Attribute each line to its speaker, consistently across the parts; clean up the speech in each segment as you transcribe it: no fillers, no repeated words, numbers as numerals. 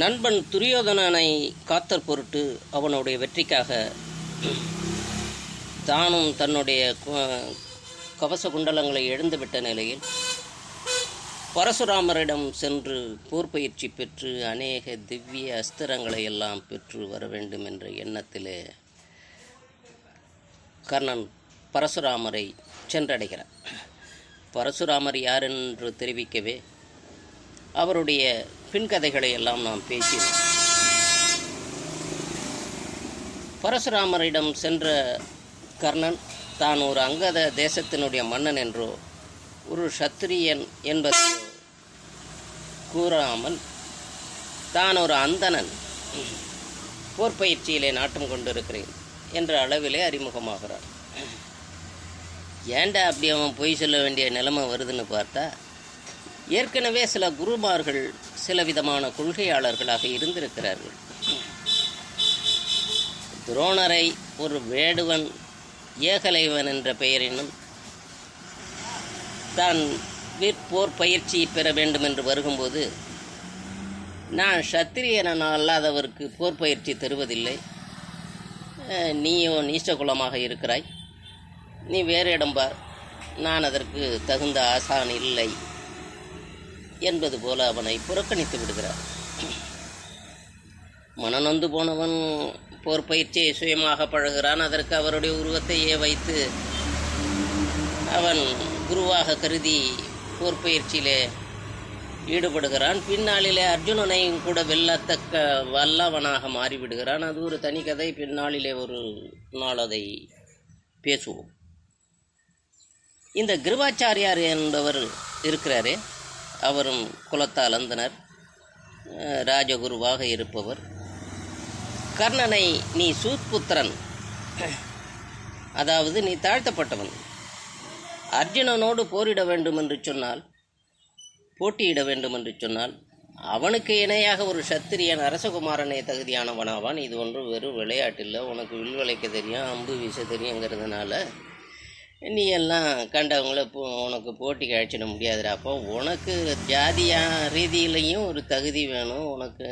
Speaker 1: நண்பன் துரியோதனனை காத்தற் பொருட்டு அவனுடைய வெற்றிக்காக தானும் தன்னுடைய கவச குண்டலங்களை இழந்துவிட்ட நிலையில் பரசுராமரிடம் சென்று போர் பயிற்சி பெற்று அநேக திவ்ய அஸ்திரங்களை எல்லாம் பெற்று வர வேண்டும் என்ற எண்ணத்திலே கர்ணன் பரசுராமரை சென்றடைகிறார். பரசுராமர் யார் என்று தெரிவிக்கவே அவருடைய பின்கதைகளை எல்லாம் நாம் பேசினோம். பரசுராமரிடம் சென்ற கர்ணன் தான் ஒரு அங்கத தேசத்தினுடைய மன்னன் என்றோ ஒரு சத்திரியன் என்பதை கூறாமல் தான் ஒரு அந்தணன் போர் பயிற்சியிலே நாட்டம் கொண்டிருக்கிறேன் என்ற அளவிலே அறிமுகமாகிறார். ஏண்டா அப்படி அவன் பொய் சொல்ல வேண்டிய நிலைமை வருதுன்னு பார்த்தா, ஏற்கனவே சில குருமார்கள் சில விதமான கொள்கையாளர்களாக இருந்திருக்கிறார்கள். துரோணரை ஒரு வேடுவன் ஏகலைவன் என்ற பெயரினும் தான் போர் பயிற்சி பெற வேண்டும் என்று வருகும்போது, நான் சத்திரியன் அல்லாதவருக்கு போர் பயிற்சி தருவதில்லை, நீயோ நீச்சகுலமாக இருக்கிறாய், நீ வேறு இடம் பார், நான் அதற்கு தகுந்த ஆசான் இல்லை என்பது போல அவனை புறக்கணித்து விடுகிறார். மனநொந்து போனவன் போர் பயிற்சியை சுயமாக பழகிறான். அதற்கு அவருடைய உருவத்தையே வைத்து அவன் குருவாக கருதி போர் பயிற்சியிலே ஈடுபடுகிறான். பின்னாளிலே அர்ஜுனனையும் கூட வெல்லத்தக்க வல்லவனாக மாறிவிடுகிறான். அது ஒரு தனி கதை. பின்னாளிலே ஒரு நாள் அதை பேசுவோம். இந்த கிருபாச்சாரியார் என்பவர் இருக்கிறாரே, அவரும் குலத்தால் அந்தனர், ராஜகுருவாக இருப்பவர். கர்ணனை நீ சூத்புத்திரன், அதாவது நீ தாழ்த்தப்பட்டவன், அர்ஜுனனோடு போரிட வேண்டும் என்று சொன்னால், போட்டியிட வேண்டும் என்று சொன்னால், அவனுக்கு இணையாக ஒரு சத்திரியன் அரசகுமாரனே தகுதியானவனாவான். இது ஒன்று வெறும் விளையாட்டில்லை, உனக்கு வில்வளைக்க தெரியும், அம்பு வீச தெரியுங்கிறதுனால நீ எல்லாம் கண்டவங்கள உனக்கு போட்டிக்கு அழைச்சிட முடியாதுடா. அப்போ உனக்கு ஜாதியா ரீதியிலையும் ஒரு தகுதி வேணும், உனக்கு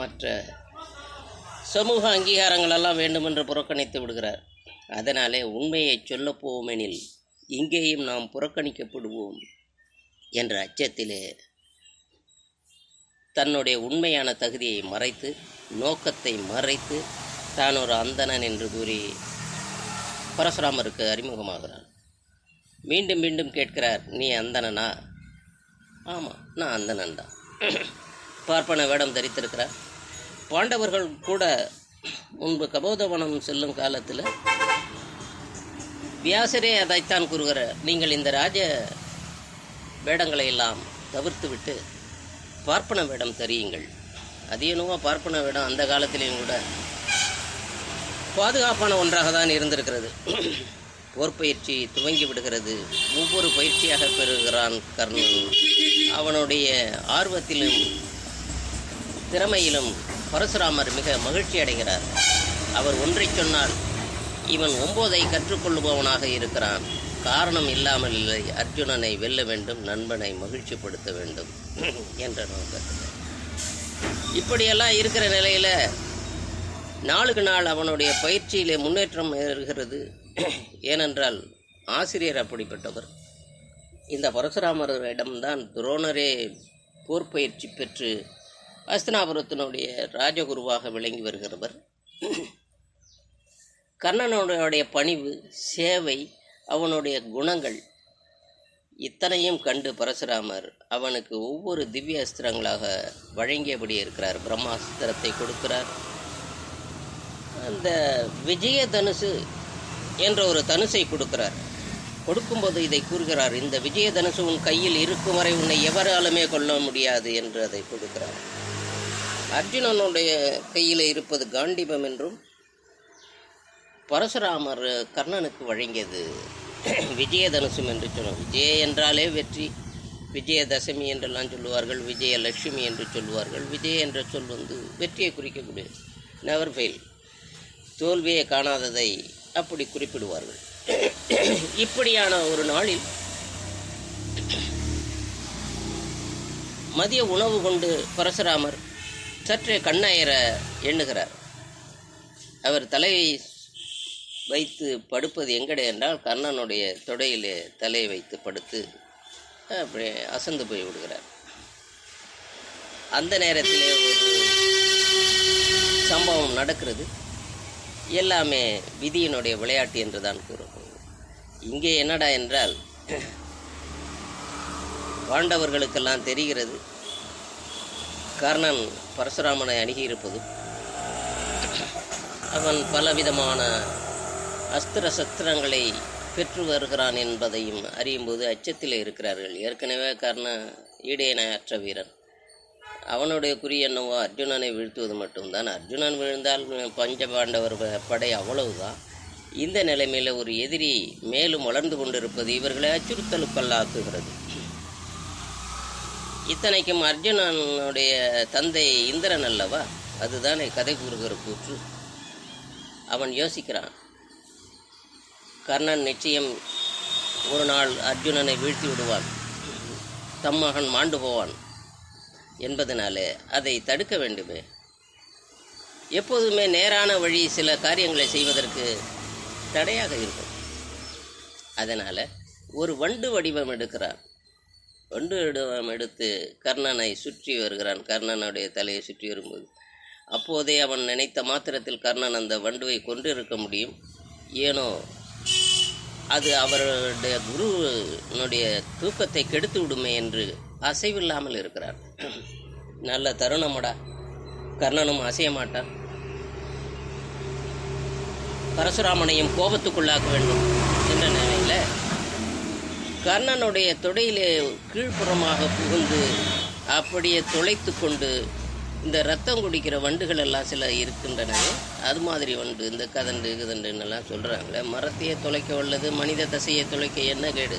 Speaker 1: மற்ற சமூக அங்கீகாரங்களெல்லாம் வேண்டுமென்று புறக்கணித்து விடுகிறார். அதனாலே உண்மையை சொல்லப்போமெனில் இங்கேயும் நாம் புறக்கணிக்கப்படுவோம் என்ற அச்சத்திலே தன்னுடைய உண்மையான தகுதியை மறைத்து, நோக்கத்தை மறைத்து, தான் ஒரு அந்தணன் என்று கூறி பரசுராமருக்கு அறிமுகமாகிறார். மீண்டும் மீண்டும் கேட்கிறார், நீ அந்தணனா? ஆமாம், நான் அந்தணன் தான். பார்ப்பன வேடம் தரித்திருக்கிறார். பாண்டவர்கள் கூட முன்பு கபோதவனம் செல்லும் காலத்தில் வியாசரே அதைத்தான் கூறுகிறார், நீங்கள் இந்த ராஜ வேடங்களை எல்லாம் தவிர்த்து விட்டு பார்ப்பன வேடம் தெரியுங்கள். அது என்னவோ பார்ப்பன வேடம் அந்த காலத்திலேயும் கூட பாதுகாப்பான ஒன்றாக தான் இருந்திருக்கிறது. போர் பயிற்சி துவங்கி விடுகிறது. ஒவ்வொரு பயிற்சியாக பெறுகிறான் கர்ணன். அவனுடைய ஆர்வத்திலும் திறமையிலும் பரசுராமர் மிக மகிழ்ச்சி அடைகிறார். அவர் ஒன்றை சொன்னால் இவன் 9ஐ கற்றுக்கொள்ளுபவனாக இருக்கிறான். காரணம் இல்லாமல் இல்லை, அர்ஜுனனை வெல்ல வேண்டும், நண்பனை மகிழ்ச்சிப்படுத்த வேண்டும் என்ற நோக்கத்தில். இப்படியெல்லாம் இருக்கிற நிலையில் நாளுக்கு நாள் அவனுடைய பயிற்சியிலே முன்னேற்றம் ஏறுகிறது. ஏனென்றால் ஆசிரியர் அப்படிப்பட்டவர். இந்த பரசுராமரிடம்தான் துரோணரே போர் பயிற்சி பெற்று அஸ்தினாபுரத்தினுடைய ராஜகுருவாக விளங்கி வருகிறவர். கர்ணனுடைய பணிவு, சேவை, அவனுடைய குணங்கள் இத்தனையும் கண்டு பரசுராமர் அவனுக்கு ஒவ்வொரு திவ்ய அஸ்திரங்களாக வழங்கியபடி இருக்கிறார். பிரம்மாஸ்திரத்தை கொடுக்கிறார். அந்த விஜய தனுசு என்ற ஒரு தனுசை கொடுக்கிறார். கொடுக்கும்போது இதை கூறுகிறார், இந்த விஜய தனுசு உன் கையில் இருக்கும் வரை உன்னை எவராலுமே கொல்ல முடியாது என்று அதை கொடுக்கிறார். அர்ஜுனனுடைய கையில் இருப்பது காண்டீபம் என்றும் பரசுராமர் கர்ணனுக்கு வழங்கியது விஜயதனுசும் என்று சொன்னார். விஜய என்றாலே வெற்றி, விஜயதசமி என்றெல்லாம் சொல்லுவார்கள், விஜயலட்சுமி என்று சொல்லுவார்கள். விஜய் என்ற சொல் வெற்றியை குறிக்கக்கூடியது, நெவர் ஃபெயில், தோல்வியை காணாததை அப்படி குறிப்பிடுவார்கள். இப்படியான ஒரு நாளில் மதிய உணவு கொண்டு பரசுராமர் சற்றே கண்ணாயிர எண்ணுகிறார். அவர் தலையை வைத்து படுப்பது எங்கடே என்றால் கர்ணனுடைய தொடையிலே தலையை வைத்து படுத்து அப்படியே அசந்து போய் விடுகிறார். அந்த நேரத்திலே ஒரு சம்பவம் நடக்கிறது. எல்லாமே விதியினுடைய விளையாட்டு என்று தான் கூறப்படுகிறது. இங்கே என்னடா என்றால் பாண்டவர்களுக்கெல்லாம் தெரிகிறது கர்ணன் பரசுராமனை அணுகியிருப்பதும் அவன் பலவிதமான அஸ்திர சஸ்திரங்களை பெற்று வருகிறான் என்பதையும் அறியும்போது அச்சத்தில் இருக்கிறார்கள். ஏற்கனவே கர்ண ஈடேனையற்ற வீரன். அவனுடைய குறி என்னவோ அர்ஜுனனை வீழ்த்துவது மட்டும்தான். அர்ஜுனன் வீழ்ந்தால் பஞ்ச பாண்டவர் படை அவ்வளவுதான். இந்த நிலைமையில் ஒரு எதிரி மேலும் வளர்ந்து கொண்டிருப்பது இவர்களை அச்சுறுத்தலுக்கல்லாக்குகிறது. இத்தனைக்கும் அர்ஜுனனுடைய தந்தை இந்திரன் அல்லவா, அதுதானே கதை கூறுகிற கூற்று. அவன் யோசிக்கிறான், கர்ணன் நிச்சயம் ஒரு நாள் அர்ஜுனனை வீழ்த்தி விடுவான், தம் மகன் மாண்டு போவான் என்பதனாலே அதை தடுக்க வேண்டுமே. எப்போதுமே நேரான வழி சில காரியங்களை செய்வதற்கு தடையாக இருக்கும். அதனால் ஒரு வண்டு வடிவம் எடுக்கிறான். வண்டு வடிவம் எடுத்து கர்ணனை சுற்றி வருகிறான். கர்ணனுடைய தலையை சுற்றி வரும்போது அப்போதே அவன் நினைத்த மாத்திரத்தில் கர்ணன் அந்த வண்டுவை கொண்டிருக்க முடியும். ஏனோ அது அவருடைய குருனுடைய தூக்கத்தை கெடுத்து விடுமே என்று அசைவில்லாமல் இருக்கிறார். நல்ல தருணமடா, கர்ணனும் அசைய மாட்டான். பரசுராமனையும் கோபத்துக்குள்ளாக்க வேண்டும் என்ற நிலையில் கர்ணனுடைய தொடையிலே கீழ்ப்புறமாக புகுந்து அப்படியே துளைத்து கொண்டு இந்த ரத்தம் குடிக்கிற வண்டுகள் எல்லாம் சில இருக்கின்றனவே, அது மாதிரி வண்டு, இந்த கதண்டுன்னெல்லாம் சொல்கிறாங்களே, மரத்தையே துளைக்க உள்ளது மனித தசையை துளைக்க என்ன கேடு,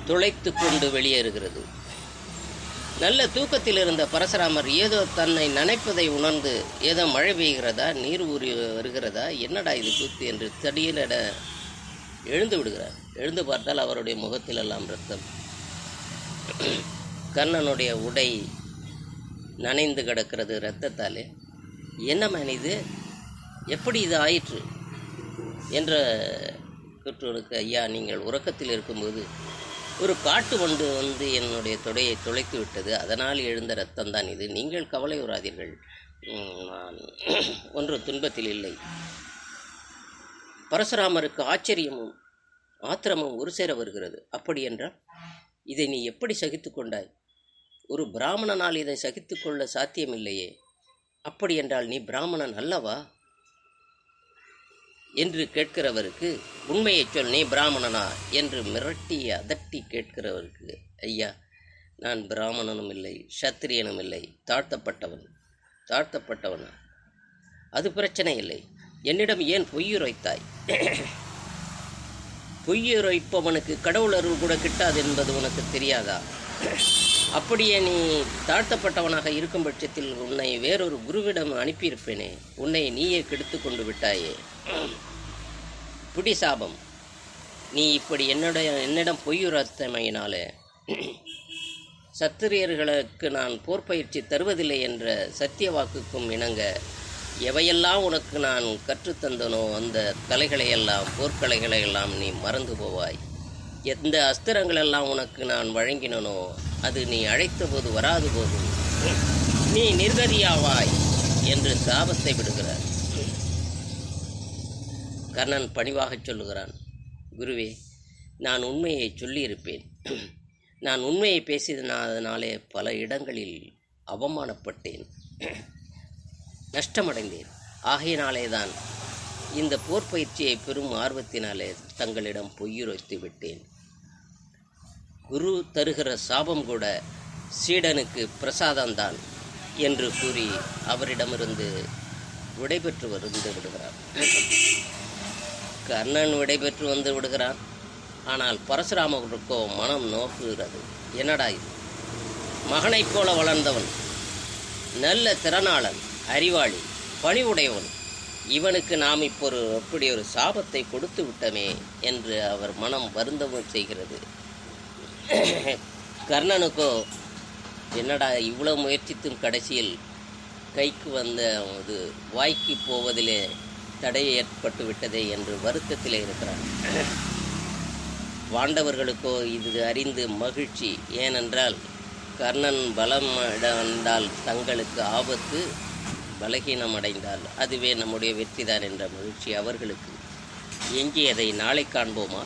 Speaker 1: துளைத்து கொண்டு வெளியேறுகிறது. நல்ல தூக்கத்தில் இருந்த பரசுராமர் ஏதோ தன்னை நினைப்பதை உணர்ந்து, ஏதோ மழை பெய்கிறதா, நீர் ஊறி வருகிறதா, என்னடா இது கூத்து என்று திடீரென எழுந்து விடுகிறார். எழுந்து பார்த்தால் அவருடைய முகத்திலெல்லாம் ரத்தம். கர்ணனுடைய உடை நனைந்து கிடக்கிறது இரத்தத்தாலே. என்ன மனிது, எப்படி இது ஆயிற்று என்ற கூற்றுக்கு, ஐயா நீங்கள் உறக்கத்தில் இருக்கும்போது ஒரு காட்டு வண்டு வந்து என்னுடைய தொடையை துளைத்து விட்டது, அதனால் எழுந்த இரத்தம்தான் இது, நீங்கள் கவலை உறாதீர்கள், நான் ஒன்று துன்பத்தில் இல்லை. பரசுராமருக்கு ஆச்சரியமும் ஆத்திரமும் ஒரு சேர வருகிறது. அப்படி என்றால் இதை நீ எப்படி சகித்து கொண்டாய்? ஒரு பிராமணனால் இதை சகித்து கொள்ள சாத்தியமில்லையே. அப்படி என்றால் நீ பிராமணன் அல்லவா என்று கேட்கிறவருக்கு, உண்மையை சொல், நீ பிராமணனா என்று மிரட்டி அதட்டி கேட்கிறவருக்கு, ஐயா நான் பிராமணனும் இல்லை, சத்திரியனும் இல்லை, தாழ்த்தப்பட்டவனா, அது பிரச்சனை இல்லை, என்னிடம் ஏன் பொய்யுரைத்தாய்? பொய்யுரைப்பவனுக்கு கடவுள் அருள் கூட கிட்டாது என்பது உனக்கு தெரியாதா? அப்படியே நீ தாழ்த்தப்பட்டவனாக இருக்கும் பட்சத்தில் உன்னை வேறொரு குருவிடம் அனுப்பியிருப்பேனே, உன்னை நீயே கெடுத்து கொண்டு விட்டாயே. புடிசாபம், நீ இப்படி என்னிடம் பொய்யுரைத்தமையினாலே சத்திரியர்களுக்கு நான் போர் பயிற்சி தருவதில்லை என்ற சத்திய வாக்குக்கும் இணங்க எவையெல்லாம் உனக்கு நான் கற்றுத்தந்தனோ அந்த கலைகளையெல்லாம், போர்க்கலைகளையெல்லாம் நீ மறந்து போவாய். எந்த அஸ்திரங்களெல்லாம் உனக்கு நான் வழங்கினனோ அது நீ அழைத்த போது வராது போதும், நீ நிர்கதியாவாய் என்று சாபத்தை விடுகிறார். கர்ணன் பணிவாகச் சொல்லுகிறான், குருவே நான் உண்மையை சொல்லியிருப்பேன், நான் உண்மையை பேசியதனாலே பல இடங்களில் அவமானப்பட்டேன், நஷ்டமடைந்தேன். ஆகையினாலே தான் இந்த போர் பயிற்சியை பெரும் ஆர்வத்தினாலே தங்களிடம் பொய்யுரைத்து விட்டேன். குரு தருகிற சாபம் கூட சீடனுக்கு பிரசாதம்தான் என்று கூறி அவரிடமிருந்து விடைபெற்று வந்து விடுகிறார். கர்ணன் விடைபெற்று வந்து விடுகிறான். ஆனால் பரசுராமருக்கோ மனம் நோக்குகிறது. என்னடா இது, மகனைப் போல வளர்ந்தவன், நல்ல திறனாளன், அறிவாளி, பணிவுடையவன், இவனுக்கு நாம் அப்படி ஒரு சாபத்தை கொடுத்து விட்டமே என்று அவர் மனம் வருந்தவும் செய்கிறது. கர்ணனுக்கோ என்னடா இவ்வளோ முயற்சித்தும் கடைசியில் கைக்கு வந்த இது வாய்க்கு போவதிலே தடை ஏற்பட்டு விட்டதே என்று வருத்தத்தில் இருக்கிறார். பாண்டவர்களுக்கோ இது அறிந்து மகிழ்ச்சி. ஏனென்றால் கர்ணன் பலம் அடைந்தால் தங்களுக்கு ஆபத்து, பலகீனம் அடைந்தால் அதுவே நம்முடைய வெற்றிதான் என்ற மகிழ்ச்சி அவர்களுக்கு. எஞ்சியதை நாளை காண்போமா?